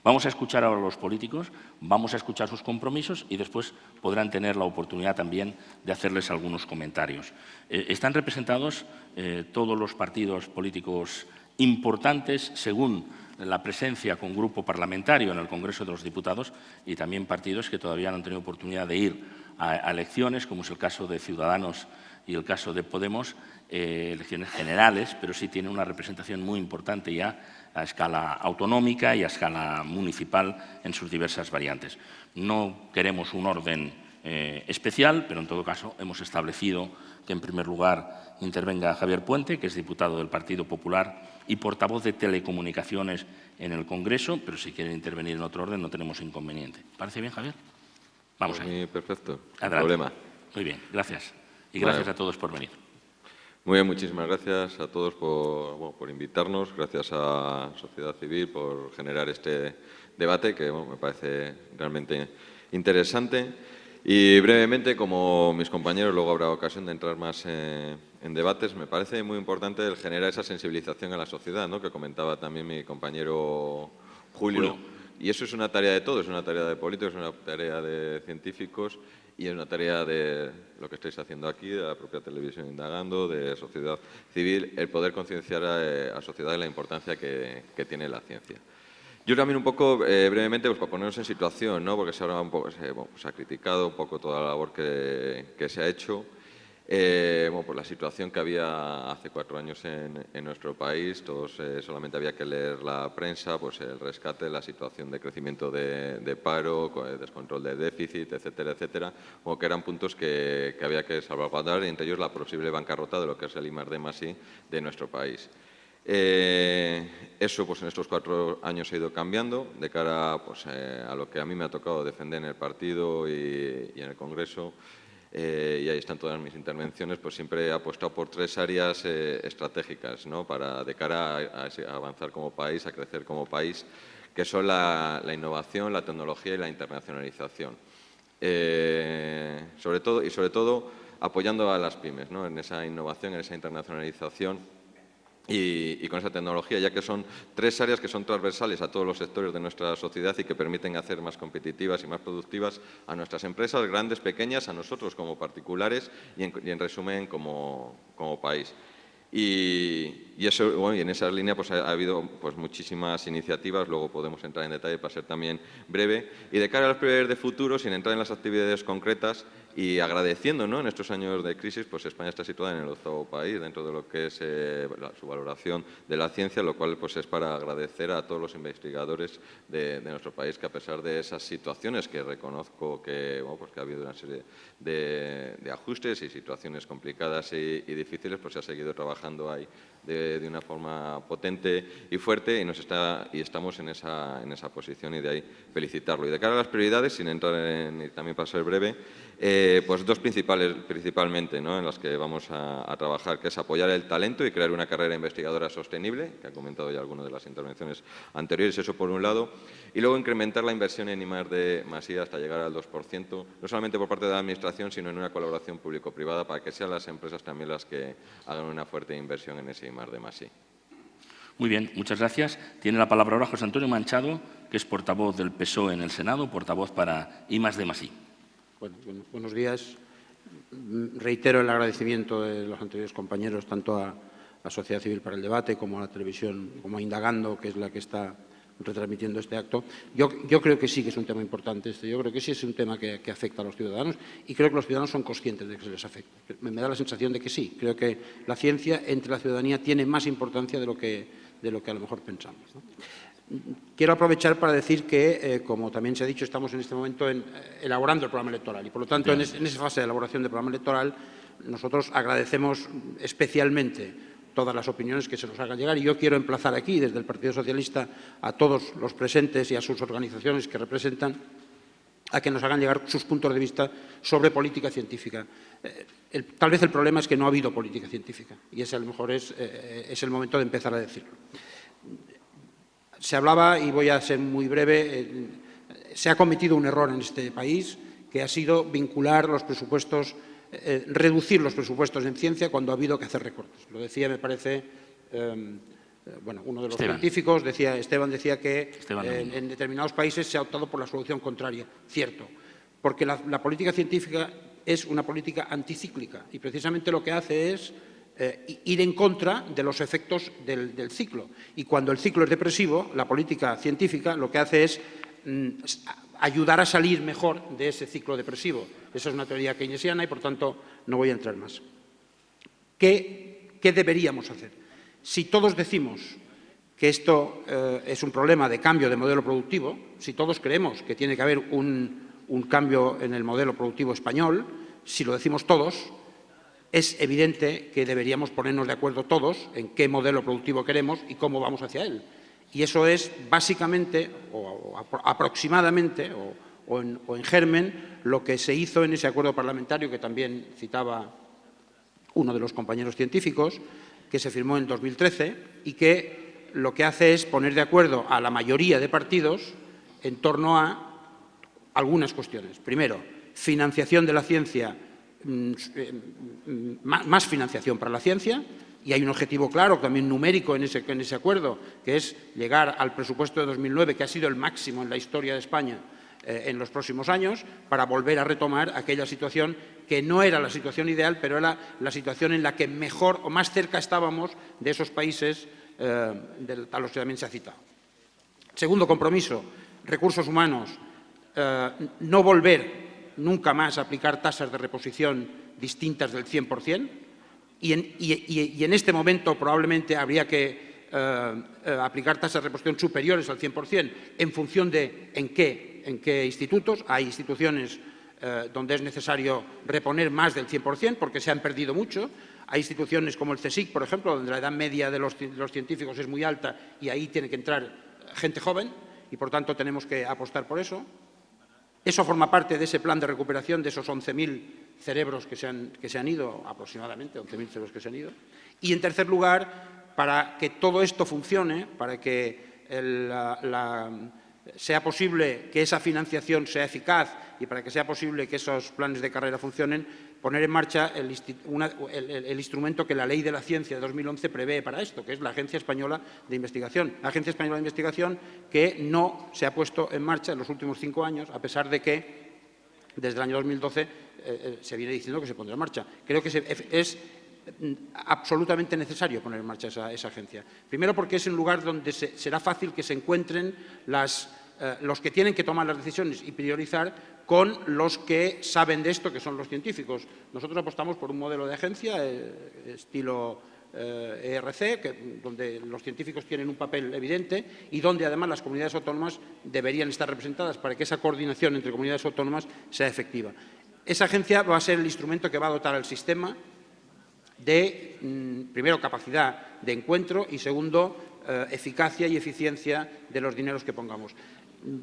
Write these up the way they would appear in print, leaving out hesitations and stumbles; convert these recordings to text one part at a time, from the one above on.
Vamos a escuchar ahora a los políticos, vamos a escuchar sus compromisos y después podrán tener la oportunidad también de hacerles algunos comentarios. Están representados todos los partidos políticos importantes según la presencia con grupo parlamentario en el Congreso de los Diputados y también partidos que todavía no han tenido oportunidad de ir a elecciones, como es el caso de Ciudadanos y el caso de Podemos, elecciones generales, pero sí tiene una representación muy importante ya a escala autonómica y a escala municipal en sus diversas variantes. No queremos un orden especial, pero en todo caso hemos establecido que en primer lugar intervenga Javier Puente, que es diputado del Partido Popular y portavoz de Telecomunicaciones en el Congreso, pero si quieren intervenir en otro orden no tenemos inconveniente. ¿Parece bien, Javier? Vamos allá. Perfecto, sin Adelante. problema. Muy bien, gracias. Y gracias a todos por venir. Muy bien, muchísimas gracias a todos por invitarnos, gracias a Sociedad Civil por generar este debate que me parece realmente interesante. Y brevemente, como mis compañeros, luego habrá ocasión de entrar más en debates, me parece muy importante el generar esa sensibilización a la sociedad, ¿no?, que comentaba también mi compañero Julio. Y eso es una tarea de todos, es una tarea de políticos, es una tarea de científicos y es una tarea de lo que estáis haciendo aquí, de la propia Televisión Indagando, de Sociedad Civil, el poder concienciar a la sociedad de la importancia que tiene la ciencia. Yo también un poco, brevemente, pues para ponernos en situación, ¿no?, porque se ha criticado un poco toda la labor que se ha hecho. Por la situación que había hace 4 años en nuestro país, todos solamente había que leer la prensa, pues el rescate, la situación de crecimiento de paro, descontrol de déficit, etcétera, etcétera, como que eran puntos que había que salvaguardar, y entre ellos la posible bancarrota de lo que es el I+D+I de nuestro país. Eso pues en estos 4 años ha ido cambiando de cara pues, a lo que a mí me ha tocado defender en el partido y en el Congreso. Y ahí están todas mis intervenciones, pues siempre he apostado por 3 áreas estratégicas, ¿no?, de cara a avanzar como país, a crecer como país, que son la innovación, la tecnología y la internacionalización. Sobre todo apoyando a las pymes, ¿no?, en esa innovación, en esa internacionalización y con esa tecnología, ya que son 3 áreas que son transversales a todos los sectores de nuestra sociedad y que permiten hacer más competitivas y más productivas a nuestras empresas, grandes, pequeñas, a nosotros como particulares y en resumen como país. Y en esa línea pues, ha habido pues, muchísimas iniciativas, luego podemos entrar en detalle para ser también breve. Y de cara a los prever de futuro, sin entrar en las actividades concretas y agradeciendo, ¿no?, en estos años de crisis, pues España está situada en el 8º país dentro de lo que es su valoración de la ciencia, lo cual pues, es para agradecer a todos los investigadores de nuestro país que a pesar de esas situaciones que reconozco que, pues, que ha habido una serie de ajustes y situaciones complicadas y difíciles, pues se ha seguido trabajando ahí de una forma potente y fuerte y estamos en esa posición y de ahí felicitarlo. Y de cara a las prioridades, sin entrar y también para ser breve, pues 2 principalmente, ¿no?, en las que vamos a trabajar, que es apoyar el talento y crear una carrera investigadora sostenible, que ha comentado ya alguna de las intervenciones anteriores, eso por un lado, y luego incrementar la inversión en I+D+I hasta llegar al 2%, no solamente por parte de la Administración, sino en una colaboración público-privada para que sean las empresas también las que hagan una fuerte inversión en ese I+D+I. Muy bien, muchas gracias. Tiene la palabra ahora José Antonio Manchado, que es portavoz del PSOE en el Senado, portavoz para I+D+I. Bueno, buenos días. Reitero el agradecimiento de los anteriores compañeros, tanto a la Sociedad Civil para el Debate como a la televisión, como a Indagando, que es la que está retransmitiendo este acto. Yo creo que sí que es un tema importante este. Yo creo que sí es un tema que afecta a los ciudadanos y creo que los ciudadanos son conscientes de que se les afecta. Me da la sensación de que sí. Creo que la ciencia entre la ciudadanía tiene más importancia de lo que a lo mejor pensamos, ¿no? Quiero aprovechar para decir que, como también se ha dicho, estamos en este momento elaborando el programa electoral y, por lo tanto, en esa fase de elaboración del programa electoral, nosotros agradecemos especialmente todas las opiniones que se nos hagan llegar y yo quiero emplazar aquí, desde el Partido Socialista, a todos los presentes y a sus organizaciones que representan a que nos hagan llegar sus puntos de vista sobre política científica. Tal vez el problema es que no ha habido política científica y ese a lo mejor es el momento de empezar a decirlo. Se hablaba, y voy a ser muy breve, se ha cometido un error en este país que ha sido vincular los presupuestos, reducir los presupuestos en ciencia cuando ha habido que hacer recortes. Lo decía, me parece, bueno, uno de los científicos, Esteban decía que en determinados países se ha optado por la solución contraria. Cierto, porque la política científica es una política anticíclica y precisamente lo que hace es ir en contra de los efectos del ciclo. Y cuando el ciclo es depresivo, la política científica lo que hace es ayudar a salir mejor de ese ciclo depresivo. Esa es una teoría keynesiana y, por tanto, no voy a entrar más. ¿Qué deberíamos hacer? Si todos decimos que esto es un problema de cambio de modelo productivo, si todos creemos que tiene que haber un cambio en el modelo productivo español, si lo decimos todos, es evidente que deberíamos ponernos de acuerdo todos en qué modelo productivo queremos y cómo vamos hacia él. Y eso es básicamente, o aproximadamente, o en germen, lo que se hizo en ese acuerdo parlamentario que también citaba uno de los compañeros científicos, que se firmó en 2013 y que lo que hace es poner de acuerdo a la mayoría de partidos en torno a algunas cuestiones. Primero, financiación de la ciencia, más financiación para la ciencia, y hay un objetivo claro, también numérico en ese acuerdo, que es llegar al presupuesto de 2009, que ha sido el máximo en la historia de España en los próximos años, para volver a retomar aquella situación que no era la situación ideal, pero era la situación en la que mejor o más cerca estábamos de esos países a los que también se ha citado. Segundo compromiso, recursos humanos, no volver nunca más a aplicar tasas de reposición distintas del 100%, y en este momento probablemente habría que aplicar tasas de reposición superiores al 100% en función de en qué institutos. Hay instituciones donde es necesario reponer más del 100% porque se han perdido mucho. Hay instituciones como el CSIC, por ejemplo, donde la edad media de los científicos es muy alta y ahí tiene que entrar gente joven y, por tanto, tenemos que apostar por eso. Eso forma parte de ese plan de recuperación de esos 11.000 cerebros que se han ido, aproximadamente 11.000 cerebros que se han ido. Y, en tercer lugar, para que todo esto funcione, para que sea posible que esa financiación sea eficaz y para que sea posible que esos planes de carrera funcionen, poner en marcha el instrumento que la Ley de la Ciencia de 2011 prevé para esto, que es la Agencia Española de Investigación. La Agencia Española de Investigación que no se ha puesto en marcha en los últimos 5 años, a pesar de que desde el año 2012 se viene diciendo que se pondrá en marcha. Creo que es absolutamente necesario poner en marcha esa agencia. Primero porque es un lugar donde será fácil que se encuentren los que tienen que tomar las decisiones y priorizar con los que saben de esto, que son los científicos. Nosotros apostamos por un modelo de agencia estilo ERC, donde los científicos tienen un papel evidente y donde además las comunidades autónomas deberían estar representadas para que esa coordinación entre comunidades autónomas sea efectiva. Esa agencia va a ser el instrumento que va a dotar al sistema de, primero, capacidad de encuentro y, segundo, eficacia y eficiencia de los dineros que pongamos.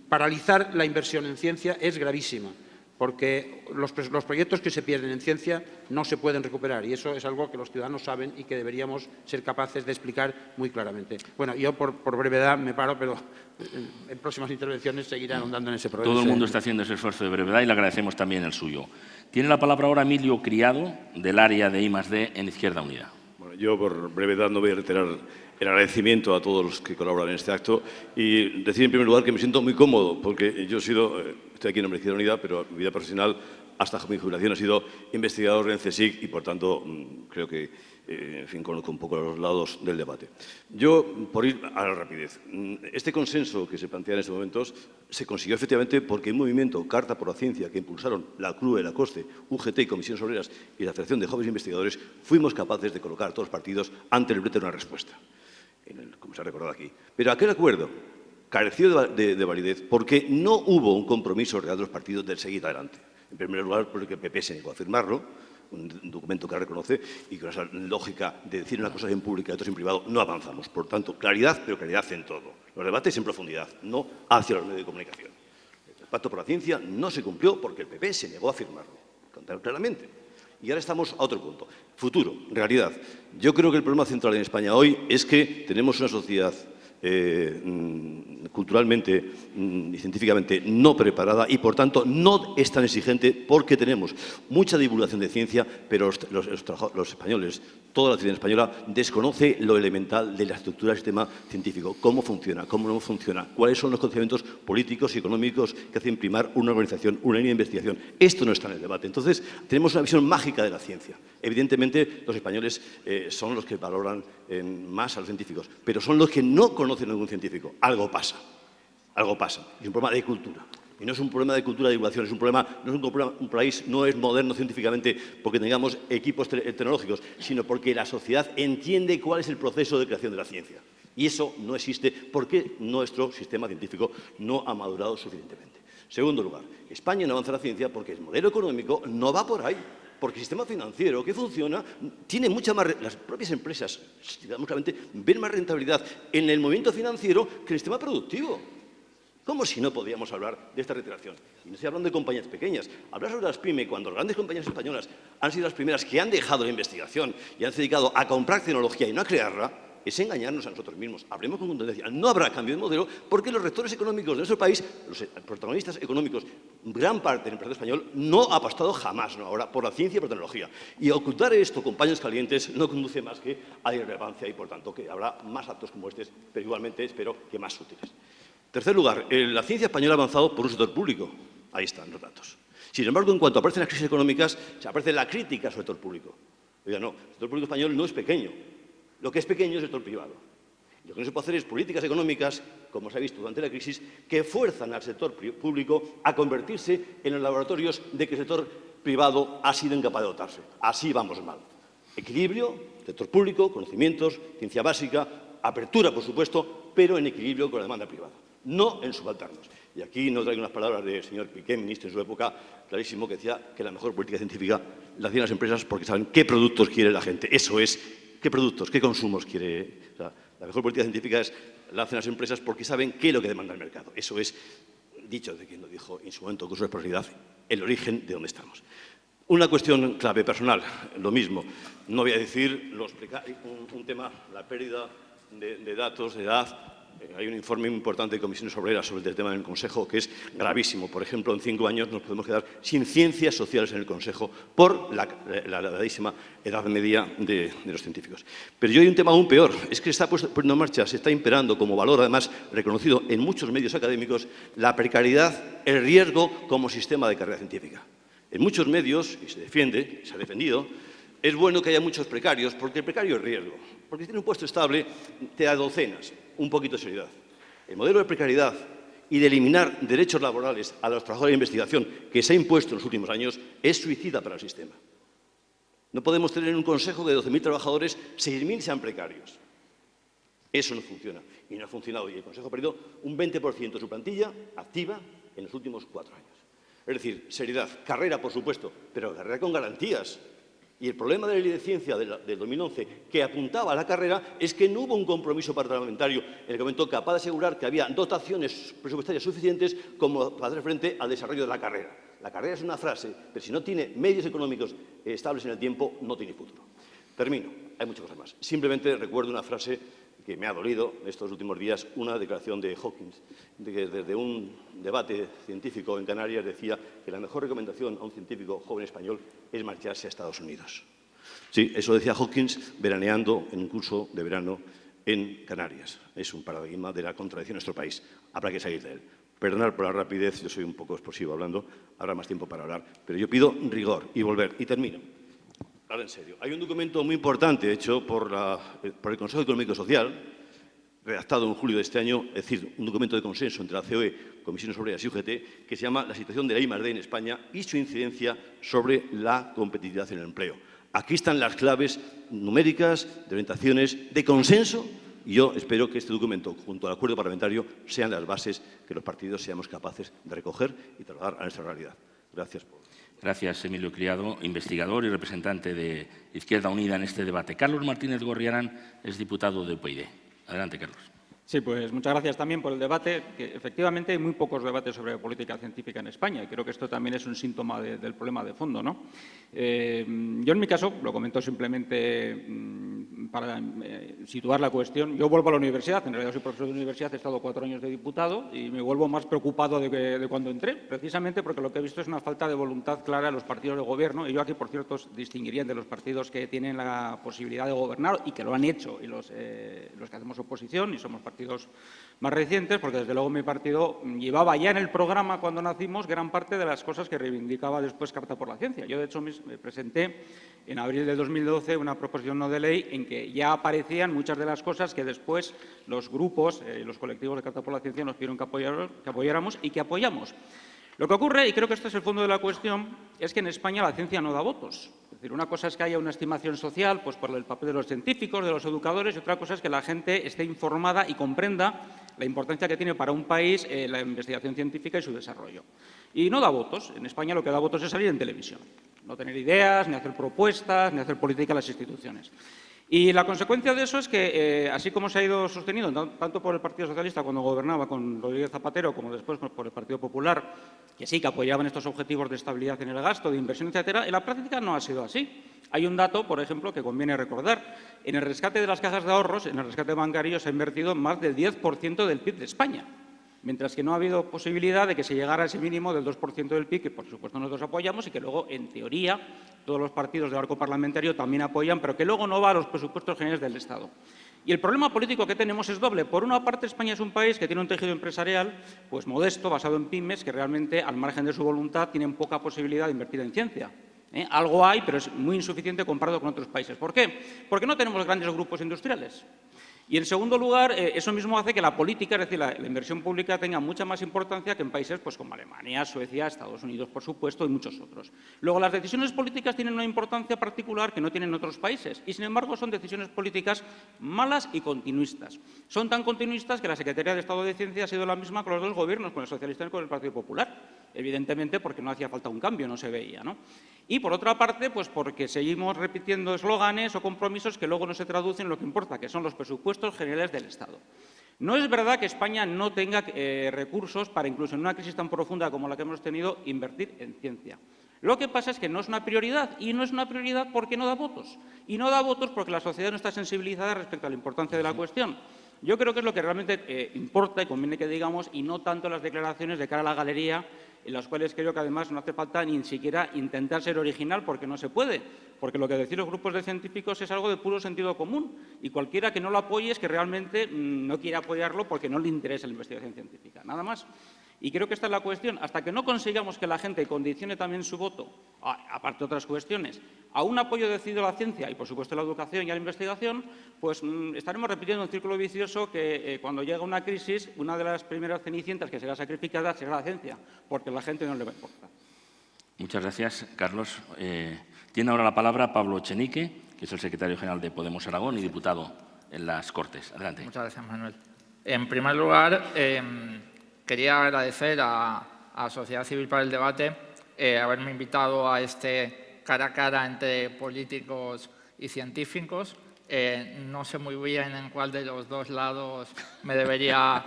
Paralizar la inversión en ciencia es gravísima, porque los proyectos que se pierden en ciencia no se pueden recuperar y eso es algo que los ciudadanos saben y que deberíamos ser capaces de explicar muy claramente. Bueno, yo por brevedad me paro, pero en próximas intervenciones seguiré ahondando en ese problema. Todo el mundo está haciendo ese esfuerzo de brevedad y le agradecemos también el suyo. Tiene la palabra ahora Emilio Criado, del área de I+D en Izquierda Unida. Bueno, yo, por brevedad, no voy a reiterar el agradecimiento a todos los que colaboran en este acto y decir en primer lugar que me siento muy cómodo porque yo estoy aquí en nombre de Izquierda Unida, pero mi vida profesional hasta mi jubilación ha sido investigador en CSIC y por tanto creo que en fin, conozco un poco los lados del debate. Yo, por ir a la rapidez, este consenso que se plantea en estos momentos se consiguió efectivamente porque el movimiento Carta por la Ciencia que impulsaron la CRUE, la COSCE, UGT y Comisiones Obreras y la Federación de Jóvenes Investigadores fuimos capaces de colocar a todos los partidos ante el reto de una respuesta, como se ha recordado aquí. Pero aquel acuerdo careció de validez porque no hubo un compromiso real de los partidos de seguir adelante. En primer lugar, porque el PP se negó a firmarlo, un documento que reconoce y con esa lógica de decir una cosa en público y otra en privado no avanzamos. Por tanto, claridad, pero claridad en todo. Los debates en profundidad, no hacia los medios de comunicación. El Pacto por la Ciencia no se cumplió porque el PP se negó a firmarlo, claramente. Y ahora estamos a otro punto. Futuro, realidad. Yo creo que el problema central en España hoy es que tenemos una sociedad culturalmente y científicamente no preparada y, por tanto, no es tan exigente porque tenemos mucha divulgación de ciencia, pero los españoles, toda la ciudadanía española, desconoce lo elemental de la estructura del sistema científico, cómo funciona, cómo no funciona, cuáles son los conocimientos políticos y económicos que hacen primar una organización, una línea de investigación. Esto no está en el debate. Entonces, tenemos una visión mágica de la ciencia. Evidentemente, los españoles son los que valoran más a los científicos, pero son los que no conocen a ningún científico. Algo pasa. Algo pasa. Es un problema de cultura. Y no es un problema de cultura de divulgación, es un problema, un país no es moderno científicamente porque tengamos equipos tecnológicos, sino porque la sociedad entiende cuál es el proceso de creación de la ciencia. Y eso no existe porque nuestro sistema científico no ha madurado suficientemente. Segundo lugar, España no avanza en la ciencia porque el modelo económico no va por ahí. Porque el sistema financiero que funciona tiene mucha más... Las propias empresas, ven más rentabilidad en el movimiento financiero que en el sistema productivo. ¿Cómo si no podíamos hablar de esta reiteración? Y no estoy hablando de compañías pequeñas. Hablar sobre las pymes, cuando las grandes compañías españolas han sido las primeras que han dejado la investigación y han dedicado a comprar tecnología y no a crearla, es engañarnos a nosotros mismos. Hablemos con contundencia. No habrá cambio de modelo porque los rectores económicos de nuestro país, los protagonistas económicos, gran parte del empresariado español, no ha apostado jamás, no ahora, por la ciencia y por la tecnología. Y ocultar esto con paños calientes no conduce más que a irrelevancia y, por tanto, que habrá más actos como estos, pero igualmente espero que más útiles. Tercer lugar, la ciencia española ha avanzado por un sector público. Ahí están los datos. Sin embargo, en cuanto aparecen las crisis económicas, se aparece la crítica al sector público. Oiga, no, el sector público español no es pequeño. Lo que es pequeño es el sector privado. Lo que no se puede hacer es políticas económicas, como se ha visto durante la crisis, que fuerzan al sector público a convertirse en los laboratorios de que el sector privado ha sido incapaz de dotarse. Así vamos mal. Equilibrio, sector público, conocimientos, ciencia básica, apertura, por supuesto, pero en equilibrio con la demanda privada, no en subalternos. Y aquí nos traigo unas palabras del señor Piqué, ministro en su época, clarísimo, que decía que la mejor política científica la hacían las empresas porque saben qué productos quiere la gente. Eso es, qué productos, qué consumos quiere. O sea, la mejor política científica la hacen las empresas porque saben qué es lo que demanda el mercado. Eso es, dicho de quien lo dijo en su momento con su responsabilidad, el origen de donde estamos. Una cuestión clave personal, lo mismo. No voy a decir un tema, la pérdida de datos, de edad. Hay un informe muy importante de Comisiones Obreras sobre el tema del Consejo que es gravísimo. Por ejemplo, en 5 años nos podemos quedar sin ciencias sociales en el Consejo por la elevadísima edad media de los científicos. Pero yo hay un tema aún peor. Es que está poniendo en marcha, se está imperando como valor, además reconocido en muchos medios académicos, la precariedad, el riesgo como sistema de carrera científica. En muchos medios, y se defiende, se ha defendido, es bueno que haya muchos precarios porque el precario es riesgo. Porque si tiene un puesto estable, te da docenas, un poquito de seriedad. El modelo de precariedad y de eliminar derechos laborales a los trabajadores de investigación que se ha impuesto en los últimos años es suicida para el sistema. No podemos tener en un consejo de 12.000 trabajadores, 6.000 sean precarios. Eso no funciona. Y no ha funcionado. Y el consejo ha perdido un 20% de su plantilla activa en los últimos 4 años. Es decir, seriedad, carrera, por supuesto, pero carrera con garantías. Y el problema de la ley de ciencia del 2011, que apuntaba a la carrera, es que no hubo un compromiso parlamentario en el momento capaz de asegurar que había dotaciones presupuestarias suficientes como para hacer frente al desarrollo de la carrera. La carrera es una frase, pero si no tiene medios económicos estables en el tiempo, no tiene futuro. Termino. Hay muchas cosas más. Simplemente recuerdo una frase que me ha dolido estos últimos días, una declaración de Hawkins, de que desde un debate científico en Canarias decía que la mejor recomendación a un científico joven español es marcharse a Estados Unidos. Sí, eso decía Hawkins veraneando en un curso de verano en Canarias. Es un paradigma de la contradicción en nuestro país. Habrá que salir de él. Perdonad por la rapidez, yo soy un poco explosivo hablando, habrá más tiempo para hablar, pero yo pido rigor y volver. Y termino. Ahora, en serio, hay un documento muy importante hecho por el Consejo Económico y Social, redactado en julio de este año, es decir, un documento de consenso entre la COE, Comisiones Obreras y UGT, que se llama La situación de la I+D en España y su incidencia sobre la competitividad en el empleo. Aquí están las claves numéricas, de orientaciones, de consenso, y yo espero que este documento, junto al acuerdo parlamentario, sean las bases que los partidos seamos capaces de recoger y trasladar a nuestra realidad. Gracias. Gracias, Emilio Criado, investigador y representante de Izquierda Unida en este debate. Carlos Martínez Gorriarán es diputado de UPyD. Adelante, Carlos. Sí, pues muchas gracias también por el debate. Que efectivamente hay muy pocos debates sobre política científica en España y creo que esto también es un síntoma del problema de fondo, ¿no? Yo en mi caso, lo comento simplemente situar la cuestión, yo vuelvo a la universidad, en realidad soy profesor de universidad, he estado 4 años de diputado y me vuelvo más preocupado de cuando entré, precisamente porque lo que he visto es una falta de voluntad clara de los partidos de gobierno, y yo aquí, por cierto, distinguiría entre los partidos que tienen la posibilidad de gobernar y que lo han hecho, y los que hacemos oposición y somos partidos más recientes, porque desde luego mi partido llevaba ya en el programa cuando nacimos gran parte de las cosas que reivindicaba después Carta por la Ciencia. Yo, de hecho, me presenté en abril de 2012 una proposición no de ley en que ya aparecían muchas de las cosas que después los grupos y los colectivos de Carta por la Ciencia nos pidieron que apoyáramos y que apoyamos. Lo que ocurre, y creo que este es el fondo de la cuestión, es que en España la ciencia no da votos. Es decir, una cosa es que haya una estimación social pues, por el papel de los científicos, de los educadores, y otra cosa es que la gente esté informada y comprenda la importancia que tiene para un país la investigación científica y su desarrollo. Y no da votos. En España lo que da votos es salir en televisión. No tener ideas, ni hacer propuestas, ni hacer política en las instituciones. Y la consecuencia de eso es que, así como se ha ido sostenido, tanto por el Partido Socialista cuando gobernaba con Rodríguez Zapatero, como después por el Partido Popular, que sí que apoyaban estos objetivos de estabilidad en el gasto, de inversión, etcétera, en la práctica no ha sido así. Hay un dato, por ejemplo, que conviene recordar. En el rescate de las cajas de ahorros, en el rescate bancario, se ha invertido más del 10% del PIB de España, mientras que no ha habido posibilidad de que se llegara a ese mínimo del 2% del PIB, que por supuesto nosotros apoyamos y que luego, en teoría, todos los partidos del arco parlamentario también apoyan, pero que luego no va a los presupuestos generales del Estado. Y el problema político que tenemos es doble. Por una parte, España es un país que tiene un tejido empresarial pues modesto, basado en pymes, que realmente, al margen de su voluntad, tienen poca posibilidad de invertir en ciencia. Algo hay, pero es muy insuficiente comparado con otros países. ¿Por qué? Porque no tenemos grandes grupos industriales. Y, en segundo lugar, eso mismo hace que la política, es decir, la inversión pública, tenga mucha más importancia que en países pues, como Alemania, Suecia, Estados Unidos, por supuesto, y muchos otros. Luego, las decisiones políticas tienen una importancia particular que no tienen otros países y, sin embargo, son decisiones políticas malas y continuistas. Son tan continuistas que la Secretaría de Estado de Ciencia ha sido la misma con los dos gobiernos, con el socialista y con el Partido Popular. Evidentemente, porque no hacía falta un cambio, no se veía, ¿no? Y, por otra parte, pues porque seguimos repitiendo eslóganes o compromisos que luego no se traducen en lo que importa, que son los presupuestos generales del Estado. No es verdad que España no tenga recursos para, incluso en una crisis tan profunda como la que hemos tenido, invertir en ciencia. Lo que pasa es que no es una prioridad, y no es una prioridad porque no da votos. Y no da votos porque la sociedad no está sensibilizada respecto a la importancia de la cuestión. Yo creo que es lo que realmente importa y conviene que digamos, y no tanto las declaraciones de cara a la galería, en las cuales creo que además no hace falta ni siquiera intentar ser original, porque no se puede, porque lo que deciden los grupos de científicos es algo de puro sentido común, y cualquiera que no lo apoye es que realmente no quiere apoyarlo porque no le interesa la investigación científica, nada más. Y creo que esta es la cuestión. Hasta que no consigamos que la gente condicione también su voto, aparte de otras cuestiones, a un apoyo decidido a la ciencia y, por supuesto, a la educación y a la investigación, pues estaremos repitiendo un círculo vicioso que cuando llega una crisis, una de las primeras cenicientas que será sacrificada será la ciencia, porque a la gente no le va a importar. Muchas gracias, Carlos. Tiene ahora la palabra Pablo Echenique, que es el secretario general de Podemos Aragón y diputado en las Cortes. Adelante. Muchas gracias, Manuel. En primer lugar, quería agradecer a Sociedad Civil para el Debate haberme invitado a este cara a cara entre políticos y científicos. No sé muy bien en cuál de los dos lados me debería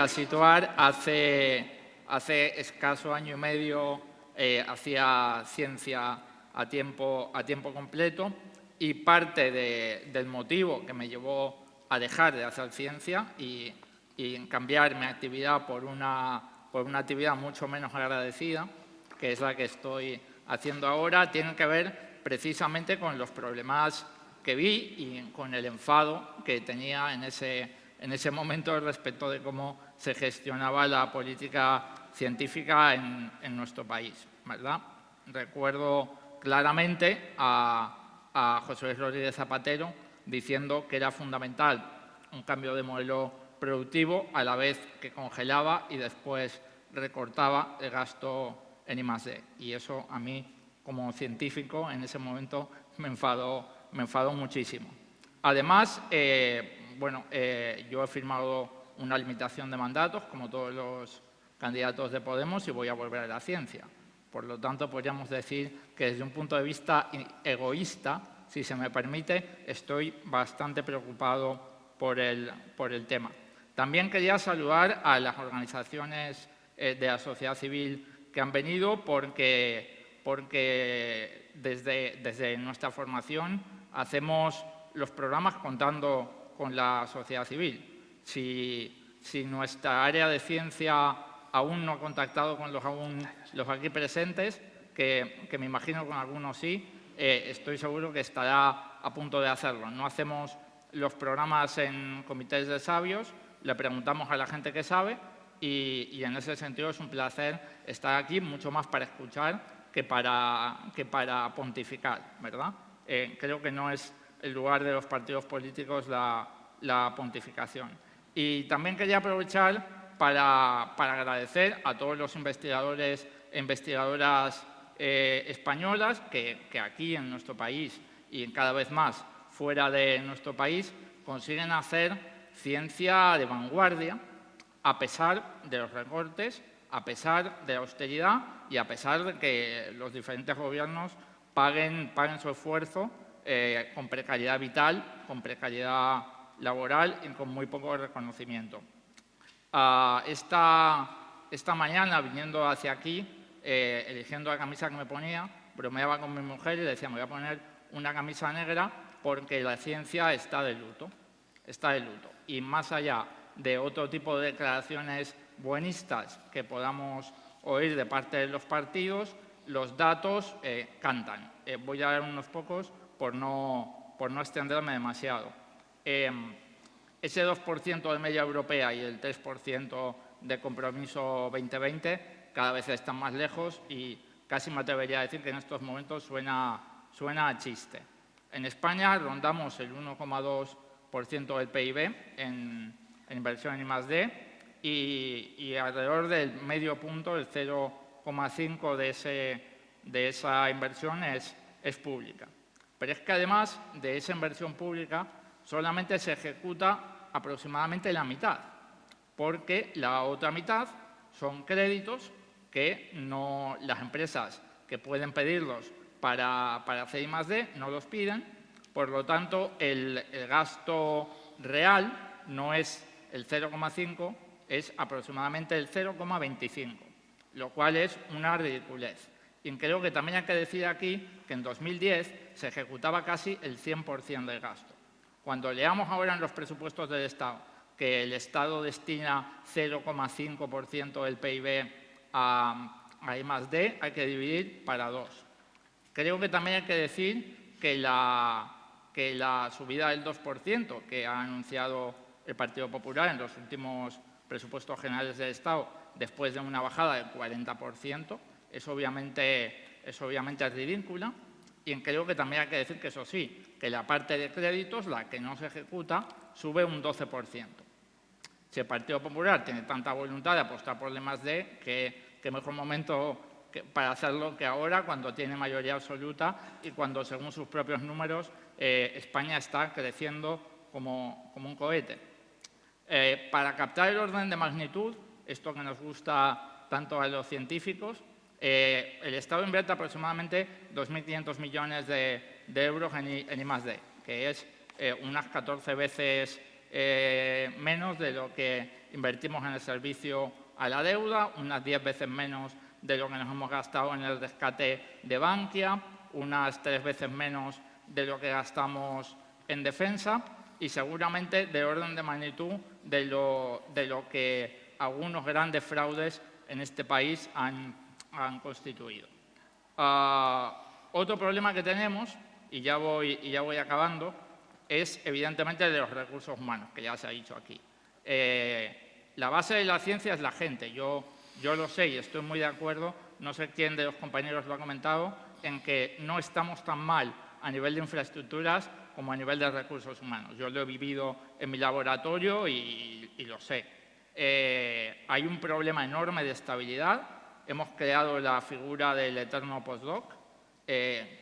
situar. Hace escaso año y medio hacía ciencia a tiempo completo y parte del motivo que me llevó a dejar de hacer ciencia y cambiar mi actividad por una actividad mucho menos agradecida, que es la que estoy haciendo ahora, tiene que ver precisamente con los problemas que vi y con el enfado que tenía en ese momento respecto de cómo se gestionaba la política científica en nuestro país, ¿verdad? Recuerdo claramente a José Luis Rodríguez Zapatero diciendo que era fundamental un cambio de modelo productivo a la vez que congelaba y después recortaba el gasto en I+D. Y eso a mí, como científico, en ese momento me enfadó muchísimo. Además, yo he firmado una limitación de mandatos, como todos los candidatos de Podemos, y voy a volver a la ciencia. Por lo tanto, podríamos decir que desde un punto de vista egoísta, si se me permite, estoy bastante preocupado por el tema. También quería saludar a las organizaciones de la sociedad civil que han venido porque desde nuestra formación hacemos los programas contando con la sociedad civil. Si nuestra área de ciencia aún no ha contactado con los aquí presentes, que me imagino con algunos sí, estoy seguro que estará a punto de hacerlo. No hacemos los programas en comités de sabios, le preguntamos a la gente que sabe y en ese sentido es un placer estar aquí, mucho más para escuchar que para pontificar, ¿verdad? Creo que no es el lugar de los partidos políticos la pontificación. Y también quería aprovechar para agradecer a todos los investigadores e investigadoras españolas que aquí en nuestro país y cada vez más fuera de nuestro país consiguen hacer ciencia de vanguardia a pesar de los recortes, a pesar de la austeridad y a pesar de que los diferentes gobiernos paguen su esfuerzo con precariedad vital, con precariedad laboral y con muy poco reconocimiento. Esta mañana, viniendo hacia aquí, eligiendo la camisa que me ponía, bromeaba con mi mujer y le decía, me voy a poner una camisa negra porque la ciencia está de luto. Está de luto. Y más allá de otro tipo de declaraciones buenistas que podamos oír de parte de los partidos, los datos cantan. Voy a dar unos pocos por no extenderme demasiado. Ese 2% de media europea y el 3% de compromiso 2020 cada vez están más lejos y casi me atrevería a decir que en estos momentos suena a chiste. En España rondamos el 1,2% del PIB en inversión en I+D y alrededor del medio punto, el 0,5% de esa inversión es pública. Pero es que además de esa inversión pública solamente se ejecuta aproximadamente la mitad, porque la otra mitad son créditos que las empresas que pueden pedirlos para hacer I+D no los piden, por lo tanto el gasto real no es el 0,5, es aproximadamente el 0,25, lo cual es una ridiculez. Y creo que también hay que decir aquí que en 2010 se ejecutaba casi el 100% del gasto. Cuando leamos ahora en los presupuestos del Estado que el Estado destina 0,5% del PIB a I+D, hay que dividir para 2. Creo que también hay que decir que la subida del 2% que ha anunciado el Partido Popular en los últimos presupuestos generales del Estado, después de una bajada del 40%, es obviamente ridícula. Y creo que también hay que decir que eso sí, que la parte de créditos, la que no se ejecuta, sube un 12%. Si el Partido Popular tiene tanta voluntad de apostar por el I+D, qué mejor momento para hacerlo que ahora, cuando tiene mayoría absoluta y cuando, según sus propios números, España está creciendo como un cohete. Para captar el orden de magnitud, esto que nos gusta tanto a los científicos, el Estado invierte aproximadamente 2.500 millones de euros en I+D, que es unas 14 veces menos de lo que invertimos en el servicio a la deuda, unas 10 veces menos de lo que nos hemos gastado en el rescate de Bankia, unas 3 veces menos de lo que gastamos en defensa y seguramente de orden de magnitud de lo que algunos grandes fraudes en este país han constituido. Otro problema que tenemos, y ya voy acabando, es evidentemente el de los recursos humanos, que ya se ha dicho aquí. La base de la ciencia es la gente. Yo lo sé y estoy muy de acuerdo, no sé quién de los compañeros lo ha comentado, en que no estamos tan mal a nivel de infraestructuras como a nivel de recursos humanos. Yo lo he vivido en mi laboratorio y lo sé. Hay un problema enorme de estabilidad. Hemos creado la figura del eterno postdoc,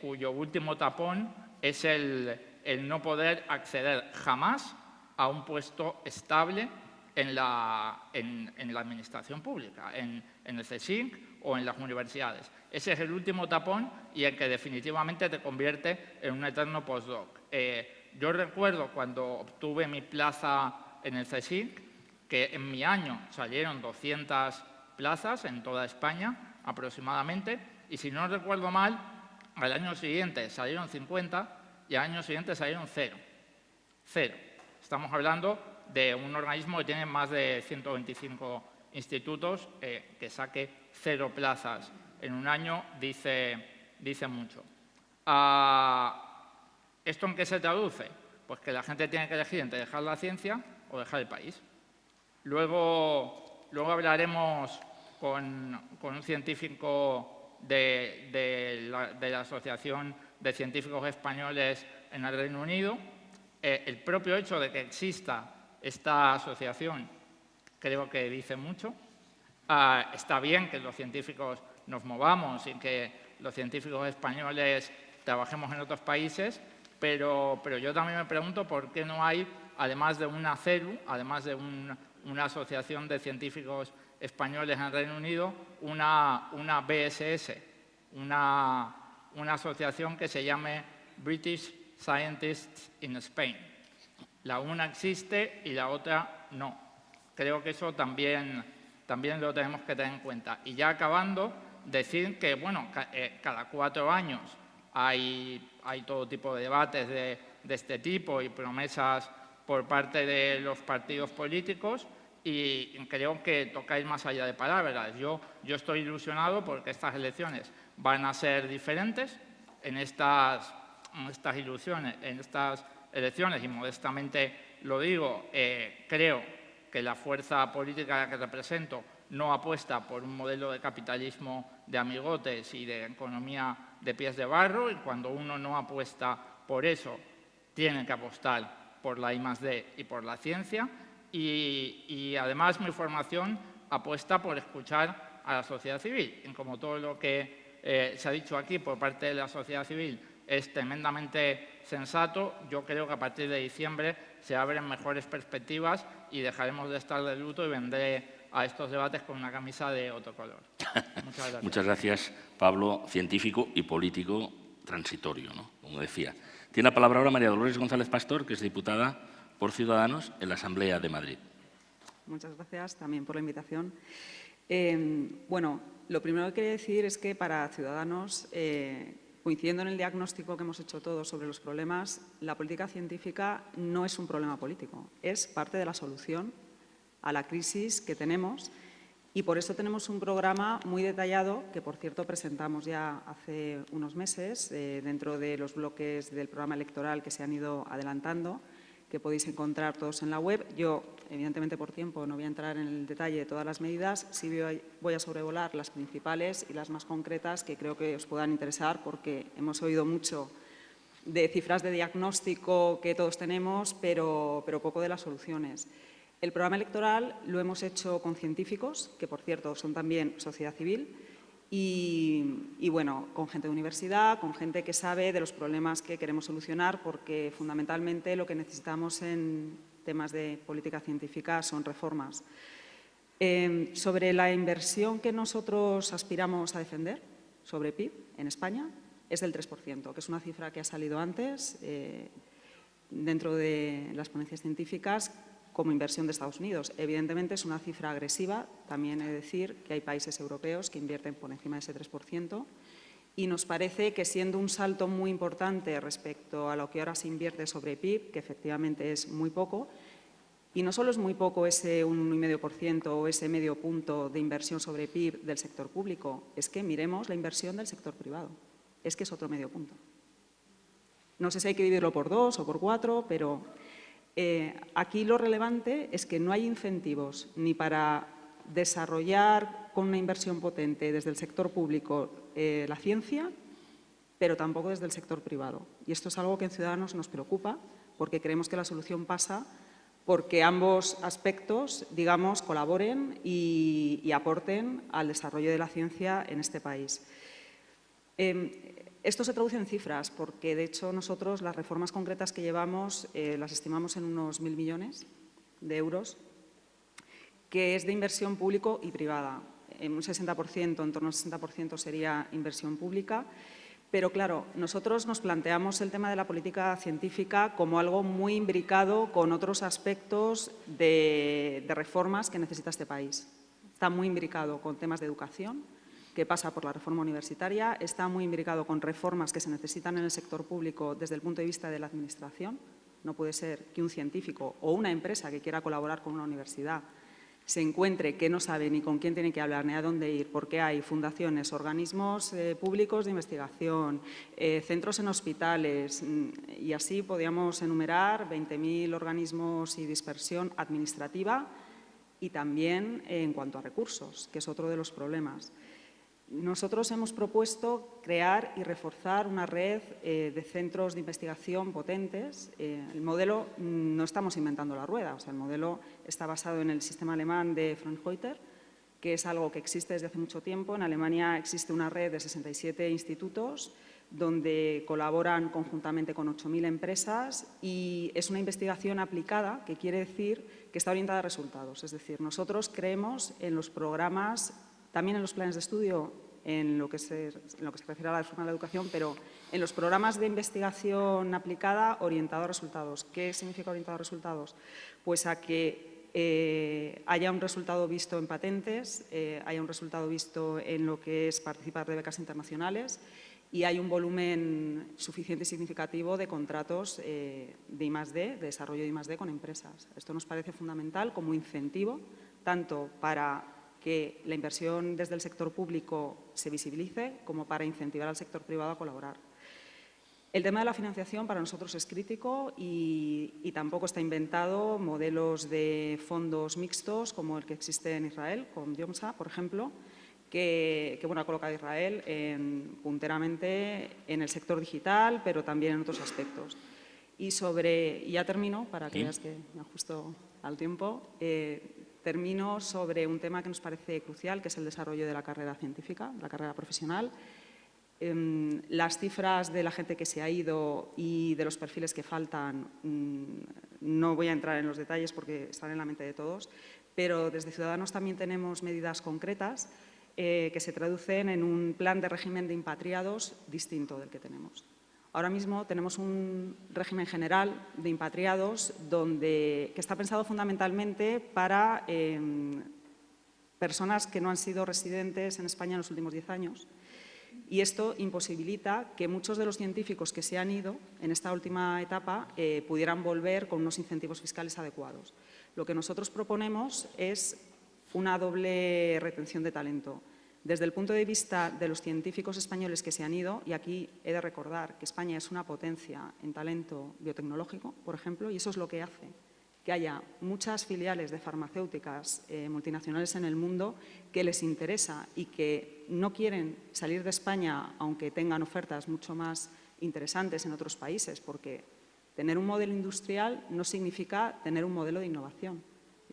cuyo último tapón es el no poder acceder jamás a un puesto estable en la administración pública, en el CSIC o en las universidades. Ese es el último tapón y el que definitivamente te convierte en un eterno postdoc. Yo recuerdo cuando obtuve mi plaza en el CSIC que en mi año salieron 200 plazas en toda España aproximadamente y si no recuerdo mal, al año siguiente salieron 50 y al año siguiente salieron 0. cero. Estamos hablando de un organismo que tiene más de 125 institutos, que saque 0 plazas en un año dice mucho. ¿Esto en qué se traduce? Pues que la gente tiene que elegir entre dejar la ciencia o dejar el país. Luego hablaremos con un científico de la Asociación de Científicos Españoles en el Reino Unido. El propio hecho de que exista esta asociación creo que dice mucho. Está bien que los científicos nos movamos y que los científicos españoles trabajemos en otros países, pero yo también me pregunto por qué no hay, además de una CERU, además de una asociación de científicos españoles en el Reino Unido, una BSS, una asociación que se llame British Scientists in Spain. La una existe y la otra no. Creo que eso también lo tenemos que tener en cuenta. Y ya acabando, decir que, bueno, cada 4 años hay todo tipo de debates de este tipo y promesas por parte de los partidos políticos, y creo que toca ir más allá de palabras. Yo estoy ilusionado porque estas elecciones van a ser diferentes. En estas elecciones, y modestamente lo digo, creo que la fuerza política que represento no apuesta por un modelo de capitalismo de amigotes y de economía de pies de barro, y cuando uno no apuesta por eso, tiene que apostar por la I+D y por la ciencia, y además mi formación apuesta por escuchar a la sociedad civil. Y como todo lo que se ha dicho aquí por parte de la sociedad civil es tremendamente sensato, yo creo que a partir de diciembre se abren mejores perspectivas y dejaremos de estar de luto y vendré a estos debates con una camisa de otro color. Muchas gracias. Muchas gracias, Pablo, científico y político transitorio, ¿no? Como decía. Tiene la palabra ahora María Dolores González Pastor, que es diputada por Ciudadanos en la Asamblea de Madrid. Muchas gracias también por la invitación. Bueno, lo primero que quería decir es que para Ciudadanos, coincidiendo en el diagnóstico que hemos hecho todos sobre los problemas, la política científica no es un problema político, es parte de la solución a la crisis que tenemos, y por eso tenemos un programa muy detallado que, por cierto, presentamos ya hace unos meses dentro de los bloques del programa electoral que se han ido adelantando, que podéis encontrar todos en la web. Yo, evidentemente por tiempo, no voy a entrar en el detalle de todas las medidas, sí voy a sobrevolar las principales y las más concretas que creo que os puedan interesar, porque hemos oído mucho de cifras de diagnóstico que todos tenemos, pero poco de las soluciones. El programa electoral lo hemos hecho con científicos, que por cierto son también sociedad civil, y bueno, con gente de universidad, con gente que sabe de los problemas que queremos solucionar, porque fundamentalmente lo que necesitamos en temas de política científica son reformas. Sobre la inversión que nosotros aspiramos a defender, sobre PIB en España, es del 3%, que es una cifra que ha salido antes dentro de las ponencias científicas como inversión de Estados Unidos. Evidentemente es una cifra agresiva, también he de decir que hay países europeos que invierten por encima de ese 3%, y nos parece que, siendo un salto muy importante respecto a lo que ahora se invierte sobre PIB, que efectivamente es muy poco, y no solo es muy poco ese 1,5% o ese medio punto de inversión sobre PIB del sector público, es que miremos la inversión del sector privado, es que es otro medio punto. No sé si hay que dividirlo por 2 o por 4, pero aquí lo relevante es que no hay incentivos ni para desarrollar con una inversión potente desde el sector público la ciencia, pero tampoco desde el sector privado. Y esto es algo que en Ciudadanos nos preocupa, porque creemos que la solución pasa porque ambos aspectos, digamos, colaboren y aporten al desarrollo de la ciencia en este país. Esto se traduce en cifras, porque de hecho nosotros las reformas concretas que llevamos las estimamos en unos 1.000 millones de euros, que es de inversión público y privada. En un 60%, en torno al 60% sería inversión pública, pero claro, nosotros nos planteamos el tema de la política científica como algo muy imbricado con otros aspectos de reformas que necesita este país. Está muy imbricado con temas de educación, que pasa por la reforma universitaria, está muy imbricado con reformas que se necesitan en el sector público desde el punto de vista de la administración, No puede ser que un científico o una empresa que quiera colaborar con una universidad se encuentre que no sabe ni con quién tiene que hablar, ni a dónde ir, porque hay fundaciones, organismos públicos de investigación, centros en hospitales, y así podríamos enumerar 20.000 organismos y dispersión administrativa y también en cuanto a recursos, que es otro de los problemas. Nosotros hemos propuesto crear y reforzar una red de centros de investigación potentes. El modelo, no estamos inventando la rueda, o sea, el modelo está basado en el sistema alemán de Fraunhofer, que es algo que existe desde hace mucho tiempo. En Alemania existe una red de 67 institutos donde colaboran conjuntamente con 8.000 empresas y es una investigación aplicada, que quiere decir que está orientada a resultados. Es decir, nosotros creemos en los programas, también en los planes de estudio, en lo que se refiere a la reforma de la educación, pero en los programas de investigación aplicada orientado a resultados. ¿Qué significa orientado a resultados? Pues a que haya un resultado visto en patentes, haya un resultado visto en lo que es participar de becas internacionales y hay un volumen suficiente y significativo de contratos de I+D, de desarrollo de I+D con empresas. Esto nos parece fundamental como incentivo, tanto para que la inversión desde el sector público se visibilice como para incentivar al sector privado a colaborar. El tema de la financiación para nosotros es crítico y tampoco está inventado. Modelos de fondos mixtos como el que existe en Israel, con Diomsa, por ejemplo, que ha colocado a Israel punteramente en el sector digital, pero también en otros aspectos. Y ya termino, para que veas que me ajusto al tiempo. Termino sobre un tema que nos parece crucial, que es el desarrollo de la carrera científica, la carrera profesional. Las cifras de la gente que se ha ido y de los perfiles que faltan, no voy a entrar en los detalles porque están en la mente de todos, pero desde Ciudadanos también tenemos medidas concretas que se traducen en un plan de régimen de impatriados distinto del que tenemos. Ahora mismo tenemos un régimen general de impatriados que está pensado fundamentalmente para personas que no han sido residentes en España en los últimos 10 años. Y esto imposibilita que muchos de los científicos que se han ido en esta última etapa pudieran volver con unos incentivos fiscales adecuados. Lo que nosotros proponemos es una doble retención de talento. Desde el punto de vista de los científicos españoles que se han ido, y aquí he de recordar que España es una potencia en talento biotecnológico, por ejemplo, y eso es lo que hace que haya muchas filiales de farmacéuticas multinacionales en el mundo que les interesa y que no quieren salir de España, aunque tengan ofertas mucho más interesantes en otros países, porque tener un modelo industrial no significa tener un modelo de innovación.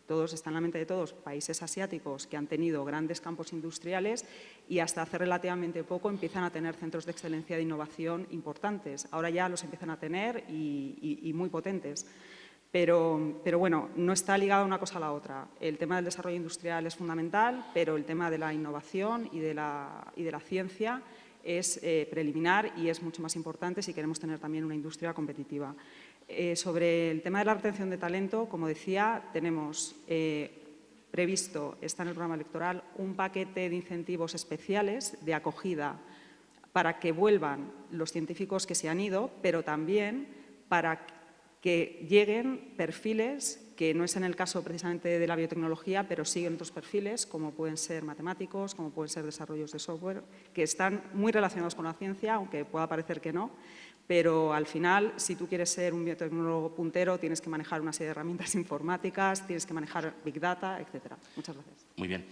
Todos, está en la mente de todos, países asiáticos que han tenido grandes campos industriales y hasta hace relativamente poco empiezan a tener centros de excelencia de innovación importantes. Ahora ya los empiezan a tener y muy potentes. Pero bueno, no está ligada una cosa a la otra. El tema del desarrollo industrial es fundamental, pero el tema de la innovación y de la ciencia es preliminar y es mucho más importante si queremos tener también una industria competitiva. Sobre el tema de la retención de talento, como decía, tenemos previsto, está en el programa electoral, un paquete de incentivos especiales de acogida para que vuelvan los científicos que se han ido, pero también para que lleguen perfiles, que no es en el caso precisamente de la biotecnología, pero sí en otros perfiles, como pueden ser matemáticos, como pueden ser desarrollos de software, que están muy relacionados con la ciencia, aunque pueda parecer que no. Pero al final, si tú quieres ser un biotecnólogo puntero, tienes que manejar una serie de herramientas informáticas, tienes que manejar Big Data, etcétera. Muchas gracias. Muy bien.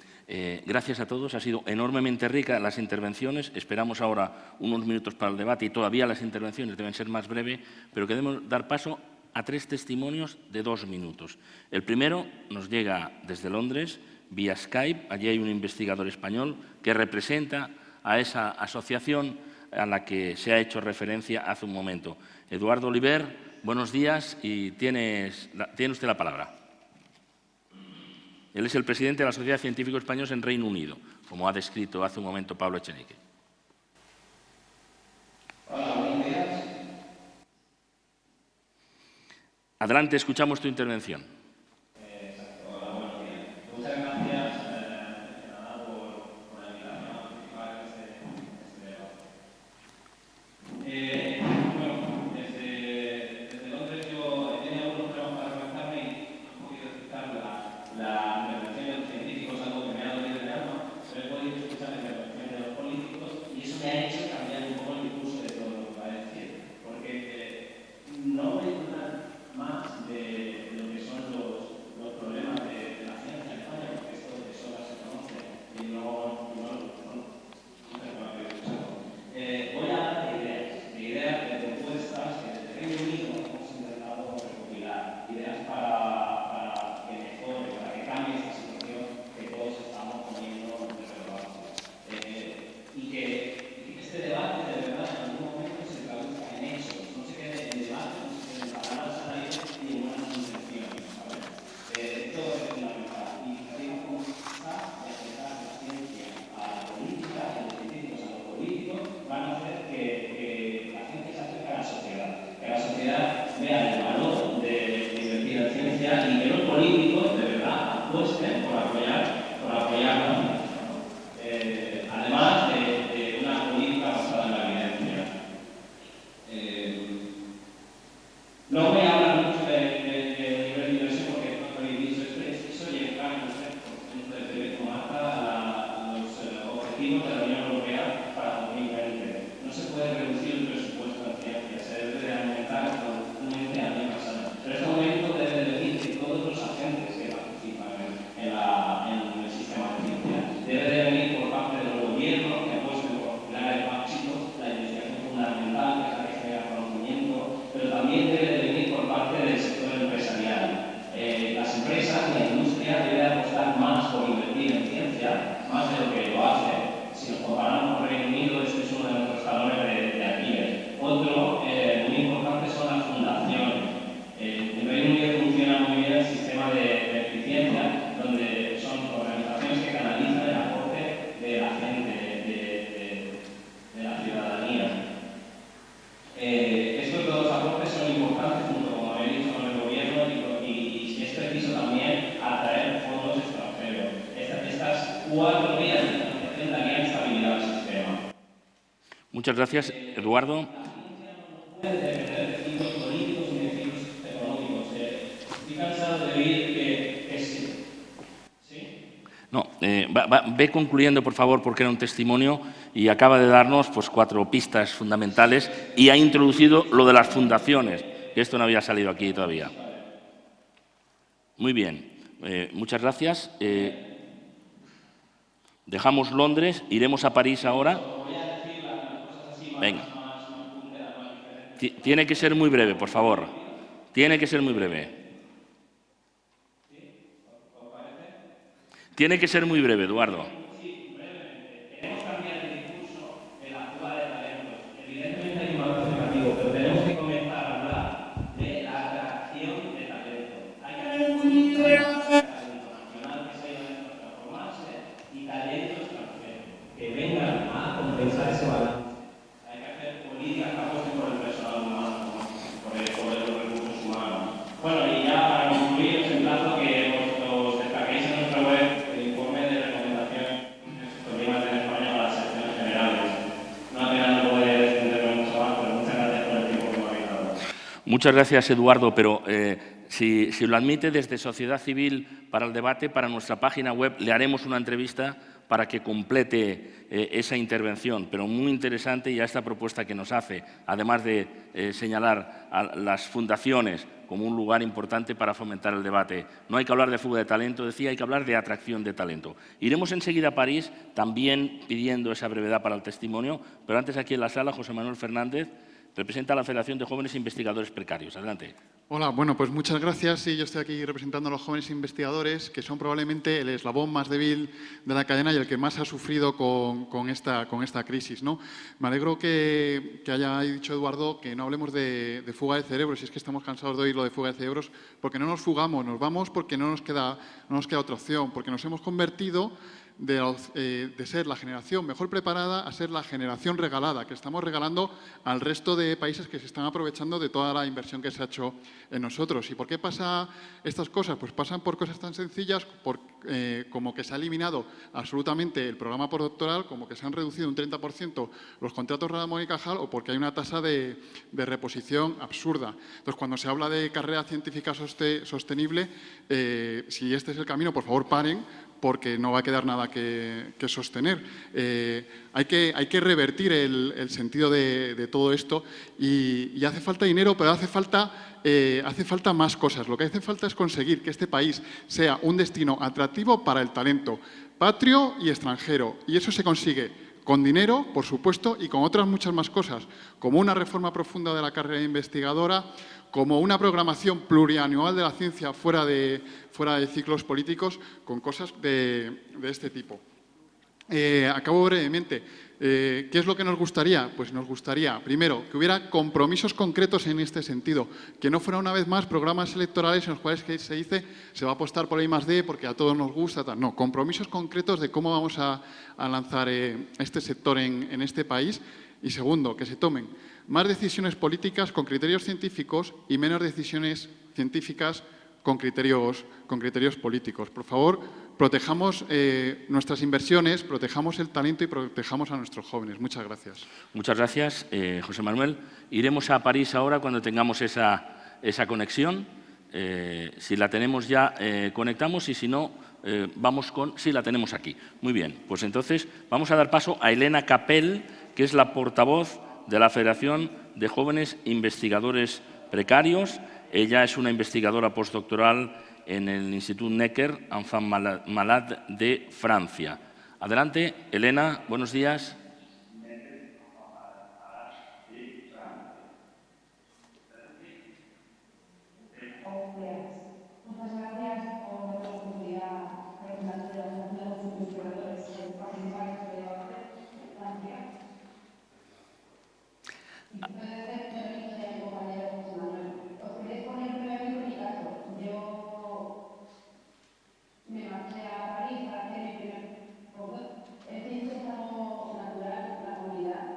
Gracias a todos. Ha sido enormemente rica las intervenciones. Esperamos ahora unos minutos para el debate y todavía las intervenciones deben ser más breves, pero queremos dar paso a 3 testimonios de 2 minutos. El primero nos llega desde Londres, vía Skype. Allí hay un investigador español que representa a esa asociación a la que se ha hecho referencia hace un momento. Eduardo Oliver, buenos días y tiene usted la palabra. Él es el presidente de la Sociedad de Científicos Españoles en Reino Unido, como ha descrito hace un momento Pablo Echenique. Hola, buenos días. Adelante, escuchamos tu intervención. Hola, buenos días. Muchas gracias por la invitación a participar en este debate. Bueno, desde Londres yo objetivos de la Unión Europea para 2020. No se puede reducir el presupuesto en ciencia, se debe de aumentar constantemente a año pasado. Pero este momento debe de venir de todos los agentes que participan en el sistema de ciencia. Debe de venir por parte del gobierno, que apueste por crear el éxito, la investigación fundamental, que es la que genera conocimiento, pero también debe de venir por parte del sector empresarial. Las empresas, la industria debe apostar más por invertir en ciencia, más de lo que lo hace. Si nos comparamos con Reino Unido, este es uno de nuestros talones de Aquiles. Otro muy importante son las fundaciones. En Reino Unido funciona muy bien el sistema de ciencia, donde son organizaciones que canalizan el aporte de la gente, de la ciudadanía. Estos dos aportes son importantes, junto como habéis dicho con el gobierno, y es preciso también atraer fondos extranjeros. Estas 4 vías de financiación darían estabilidad al sistema. Muchas gracias, Eduardo. No puede depender de ciclos políticos ni de ciclos económicos. Estoy cansado de oír que sí. ¿Sí? No, ve concluyendo, por favor, porque era un testimonio y acaba de darnos pues 4 pistas fundamentales y ha introducido lo de las fundaciones, que esto no había salido aquí todavía. Muy bien, muchas gracias. Dejamos Londres, iremos a París ahora. Venga. Tiene que ser muy breve, por favor. Tiene que ser muy breve. Tiene que ser muy breve, Eduardo. Sí, brevemente. Tenemos que cambiar el discurso de la fuga de talentos. Evidentemente hay un valor educativo, pero tenemos que comenzar a hablar de la atracción de talento. Hay que haber un talento nacional que se haya de transformarse y talento extranjero que vengan a compensar ese balance. Hay que hacer políticas que apuesten por el personal humano, por los recursos humanos. Bueno, y ya para concluir, os emplazo que os descarguéis en nuestra web el informe de recomendaciones sobre I+D en España para las elecciones generales. Una pena no poder extenderme mucho más, pero muchas gracias por el tiempo que me habéis dado. Muchas gracias, Eduardo, pero si lo admite, desde Sociedad Civil para el Debate, para nuestra página web, le haremos una entrevista para que complete esa intervención, pero muy interesante, y a esta propuesta que nos hace, además de señalar a las fundaciones como un lugar importante para fomentar el debate. No hay que hablar de fuga de talento, decía, hay que hablar de atracción de talento. Iremos enseguida a París, también pidiendo esa brevedad para el testimonio, pero antes aquí en la sala, José Manuel Fernández representa a la Federación de Jóvenes Investigadores Precarios. Adelante. Hola, bueno, pues muchas gracias. Sí, yo estoy aquí representando a los jóvenes investigadores, que son probablemente el eslabón más débil de la cadena y el que más ha sufrido con esta crisis, ¿no? Me alegro que haya dicho Eduardo que no hablemos de fuga de cerebros, y es que estamos cansados de oír lo de fuga de cerebros, porque no nos fugamos, nos vamos porque no nos queda otra opción, porque nos hemos convertido de ser la generación mejor preparada a ser la generación regalada, que estamos regalando al resto de países que se están aprovechando de toda la inversión que se ha hecho en nosotros. ¿Y por qué pasa estas cosas? Pues pasan por cosas tan sencillas como que se ha eliminado absolutamente el programa postdoctoral, como que se han reducido un 30% los contratos Ramón y Cajal, o porque hay una tasa de reposición absurda. Entonces, cuando se habla de carrera científica sostenible, si este es el camino, por favor, paren, porque no va a quedar nada que sostener. Hay que revertir el sentido de todo esto y hace falta dinero, pero hace falta más cosas. Lo que hace falta es conseguir que este país sea un destino atractivo para el talento patrio y extranjero, y eso se consigue con dinero, por supuesto, y con otras muchas más cosas, como una reforma profunda de la carrera investigadora, como una programación plurianual de la ciencia fuera de ciclos políticos, con cosas de este tipo. Acabo brevemente. ¿Qué es lo que nos gustaría? Pues nos gustaría, primero, que hubiera compromisos concretos en este sentido, que no fuera una vez más programas electorales en los cuales se dice se va a apostar por I+D porque a todos nos gusta, tal. No, compromisos concretos de cómo vamos a lanzar este sector en este país. Y segundo, que se tomen más decisiones políticas con criterios científicos y menos decisiones científicas con criterios políticos. Por favor, protejamos nuestras inversiones, protejamos el talento y protejamos a nuestros jóvenes. Muchas gracias. Muchas gracias, José Manuel. Iremos a París ahora cuando tengamos esa conexión. Si la tenemos ya, conectamos, y si no, vamos con... Sí, la tenemos aquí. Muy bien, pues entonces vamos a dar paso a Elena Capel, que es la portavoz de la Federación de Jóvenes Investigadores Precarios. Ella es una investigadora postdoctoral en el Institut Necker, Enfants Malades de Francia. Adelante, Elena, buenos días. Muchas gracias por la oportunidad de la Asociación de los Investigadores de participar en este debate en Francia. Os queréis poner brevemente mi caso. Yo me marché a París para hacer mi primer postdoc. El ciencia es algo natural, la comunidad,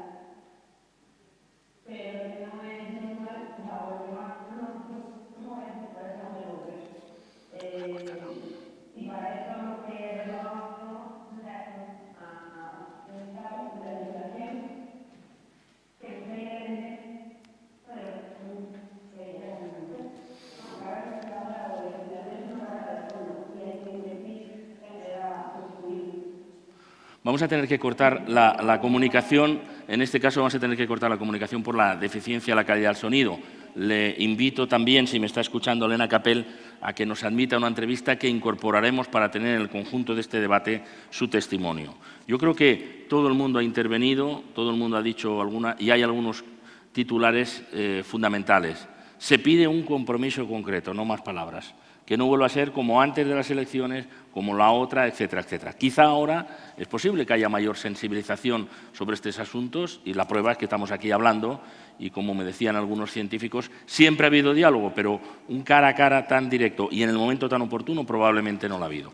pero lo que no es normal, o sea, lo que más no es para eso no lo creo. Y para eso lo que reclamamos es a la legislación que se debe Vamos a tener que cortar la comunicación, en este caso vamos a tener que cortar la comunicación por la deficiencia de la calidad del sonido. Le invito también, si me está escuchando Elena Capel, a que nos admita una entrevista que incorporaremos para tener en el conjunto de este debate su testimonio. Yo creo que todo el mundo ha intervenido, todo el mundo ha dicho alguna, y hay algunos titulares fundamentales. Se pide un compromiso concreto, no más palabras. Que no vuelva a ser como antes de las elecciones, como la otra, etcétera, etcétera. Quizá ahora es posible que haya mayor sensibilización sobre estos asuntos y la prueba es que estamos aquí hablando y, como me decían algunos científicos, siempre ha habido diálogo, pero un cara a cara tan directo y en el momento tan oportuno probablemente no lo ha habido.